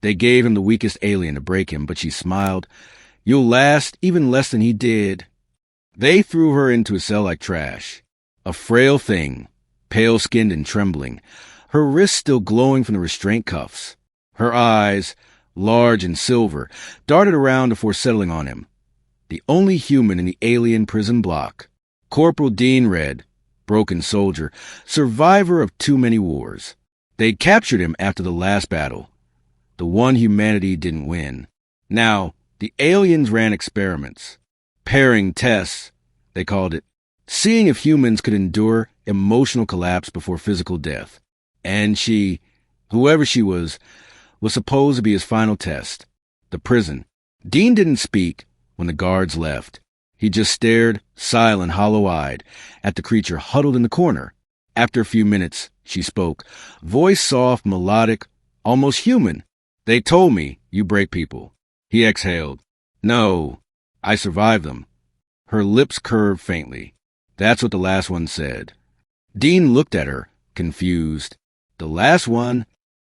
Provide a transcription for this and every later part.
They gave him the weakest alien to break him, but she smiled. You'll last even less than he did. They threw her into a cell like trash. A frail thing, pale-skinned and trembling, her wrists still glowing from the restraint cuffs. Her eyes, large and silver, darted around before settling on him. The only human in the alien prison block. Corporal Dean Red, broken soldier, survivor of too many wars. They'd captured him after the last battle, the one humanity didn't win. Now, the aliens ran experiments. Pairing tests, they called it, seeing if humans could endure emotional collapse before physical death. And she, whoever she was supposed to be his final test. The prison. Dean didn't speak when the guards left. He just stared, silent, hollow-eyed, at the creature huddled in the corner. After a few minutes, she spoke, voice soft, melodic, almost human. They told me you break people. He exhaled. No, I survived them. Her lips curved faintly. That's what the last one said. Dean looked at her, confused. The last one?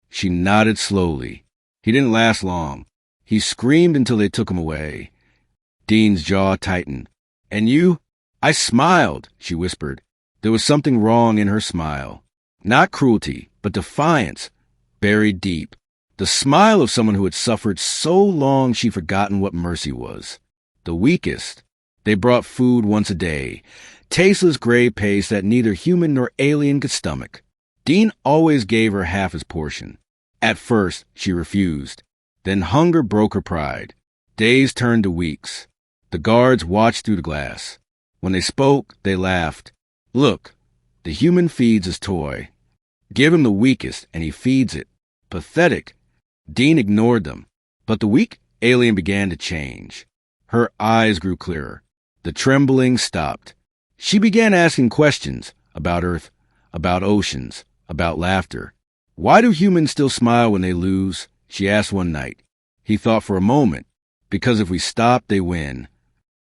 She nodded slowly. He didn't last long. He screamed until they took him away. Dean's jaw tightened. And you? I smiled, she whispered. There was something wrong in her smile. Not cruelty, but defiance, buried deep. The smile of someone who had suffered so long she'd forgotten what mercy was. The weakest. They brought food once a day, tasteless gray paste that neither human nor alien could stomach. Dean always gave her half his portion. At first, she refused. Then hunger broke her pride. Days turned to weeks. The guards watched through the glass. When they spoke, they laughed. Look, the human feeds his toy. Give him the weakest, and he feeds it. Pathetic. Dean ignored them. But the weak alien began to change. Her eyes grew clearer. The trembling stopped. She began asking questions about Earth, about oceans, about laughter. Why do humans still smile when they lose? She asked one night. He thought for a moment. Because if we stop, they win.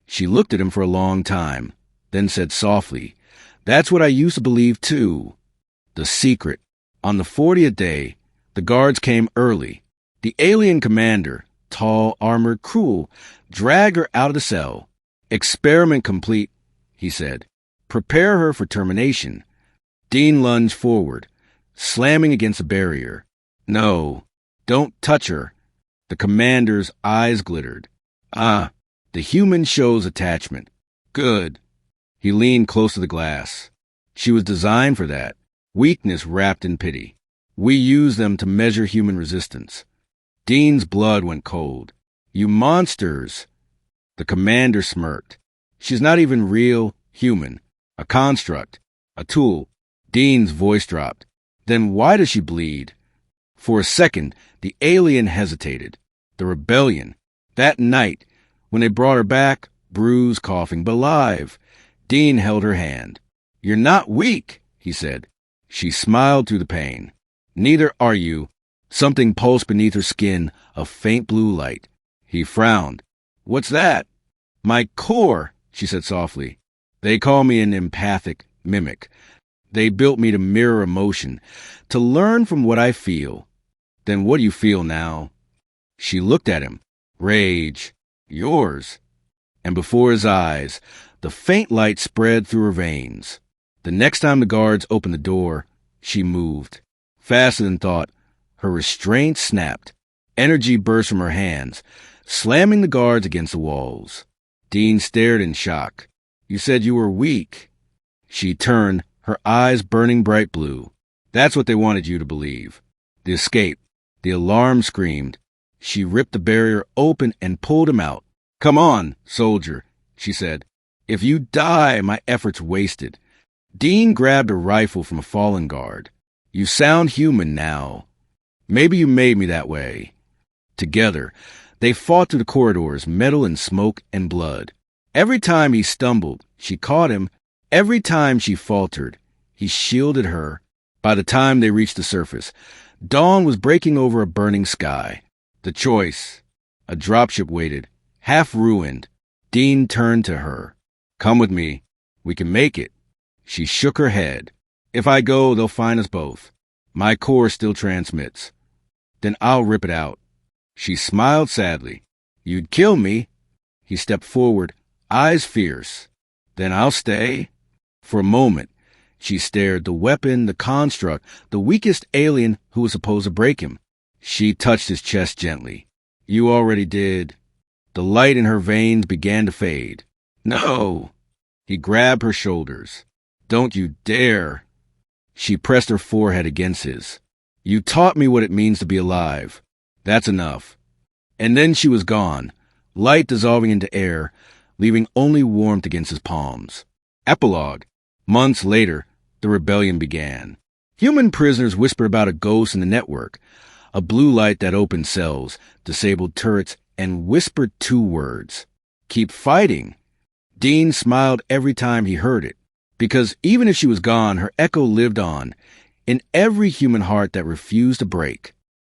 She looked at him for a long time, then said softly, That's what I used to believe too. The secret. On the 40th day, the guards came early. The alien commander, tall, armored, cruel, dragged her out of the cell. Experiment complete, he said. Prepare her for termination. Dean lunged forward, slamming against a barrier. No, don't touch her. The commander's eyes glittered. The human shows attachment. Good. He leaned close to the glass. She was designed for that. Weakness wrapped in pity. We use them to measure human resistance. Dean's blood went cold. You monsters! The commander smirked. She's not even real, human. A construct. A tool. Dean's voice dropped. Then why does she bleed? For a second, the alien hesitated. The rebellion. That night, when they brought her back, bruised, coughing, but alive, Dean held her hand. You're not weak, he said. She smiled through the pain. Neither are you. Something pulsed beneath her skin, a faint blue light. He frowned. What's that? My core, she said softly. They call me an empathic mimic. They built me to mirror emotion, to learn from what I feel. Then what do you feel now? She looked at him. Rage. Yours. And before his eyes, the faint light spread through her veins. The next time the guards opened the door, she moved. Faster than thought, her restraint snapped. Energy burst from her hands, slamming the guards against the walls. Dean stared in shock. You said you were weak. She turned, her eyes burning bright blue. That's what they wanted you to believe. The escape. The alarm screamed. She ripped the barrier open and pulled him out. Come on, soldier, she said. If you die, my effort's wasted. Dean grabbed a rifle from a fallen guard. You sound human now. Maybe you made me that way. Together, they fought through the corridors, metal and smoke and blood. Every time he stumbled, she caught him. Every time she faltered, he shielded her. By the time they reached the surface, dawn was breaking over a burning sky. The choice. A dropship waited, half ruined. Dean turned to her. Come with me. We can make it. She shook her head. If I go, they'll find us both. My core still transmits. Then I'll rip it out. She smiled sadly. You'd kill me. He stepped forward, eyes fierce. Then I'll stay. For a moment, she stared, the weapon, the construct, the weakest alien who was supposed to break him. She touched his chest gently. You already did. The light in her veins began to fade. No! He grabbed her shoulders. Don't you dare! She pressed her forehead against his. You taught me what it means to be alive. That's enough. And then she was gone, light dissolving into air, leaving only warmth against his palms. Epilogue. Months later, the rebellion began. Human prisoners whispered about a ghost in the network, a blue light that opened cells, disabled turrets, and whispered 2 words. Keep fighting. Dean smiled every time he heard it, because even if she was gone, her echo lived on, in every human heart that refused to break.